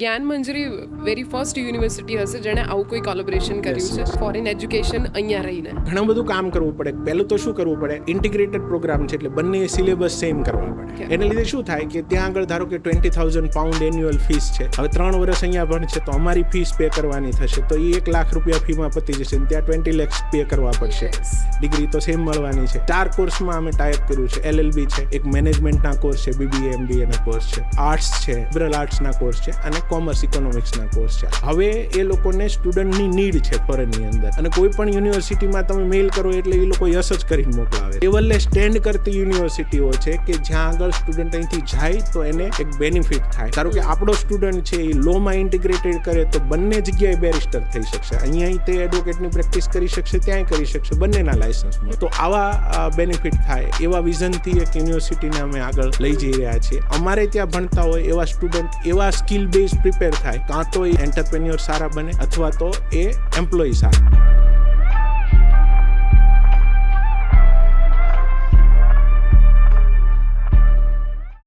જ્ઞાન મંજરી very first university હશે જેણે આવું કોઈ કોલેબોરેશન કર્યું છે ફોરેન એજ્યુકેશન અહીંયા રહીને. ઘણું બધું કામ કરવું પડે. પહેલું તો શું કરવું પડે, ઇન્ટિગ્રેટેડ પ્રોગ્રામ છે એટલે બંને સિલેબસ સેમ કરવા પડે. એને લીધે શું થાય કે ત્યાં આગળ ધારો કે 20,000 પાઉન્ડ એન્યુઅલ ફીસ છે, હવે 3 વર્ષ અહીંયા ભણશે તો અમારી ફીસ પે કરવાની થશે, તો એ 1 લાખ રૂપિયા ફીમાં પતી જશે, ત્યાં 20 lakhs પે કરવા પડશે. ડિગ્રી તો સેમ મળવાની છે. 4 કોર્સમાં અમે ટાઈપ કર્યું છે. LLB છે, એક મેનેજમેન્ટના કોર્સ છે, BBA MBA ના કોર્સ છે, આર્ટ્સ છે, લિબરલ આર્ટ્સના કોર્સ છે અને કોમર્સ ઇકોનોમિક્સના કોર્સ છે. હવે એ લોકોને સ્ટુડન્ટની નીડ છે ફોરેનની અંદર, અને કોઈ પણ યુનિવર્સિટીમાં તમે મેલ કરો એટલે એ લોકો યસ જ કરીને મોકલાવે. લેવલે સ્ટેન્ડ કરતી યુનિવર્સિટીઓ છે કે જ્યાં આગળ સ્ટુડન્ટ અહીંથી જાય તો એને એક બેનિફિટ થાય. ધારો કે આપણો સ્ટુડન્ટ છે એ લોમાં ઇન્ટિગ્રેટેડ કરે તો બંને જગ્યાએ બેરિસ્ટર થઈ શકશે. અહીંયા તે એડવોકેટની પ્રેક્ટિસ કરી શકશે, ત્યાંય કરી શકશે, બંનેના લાયસન્સ મળે. તો આવા બેનિફિટ થાય એવા વિઝનથી એક યુનિવર્સિટીને અમે આગળ લઈ જઈ રહ્યા છીએ. અમારે ત્યાં ભણતા હોય એવા સ્ટુડન્ટ એવા સ્કિલ બેઝ પ્રિપેર થાય, કાં તો એ એન્ટરપ્રેન્યોર સારા બને અથવા તો એ એમ્પ્લોય સારા.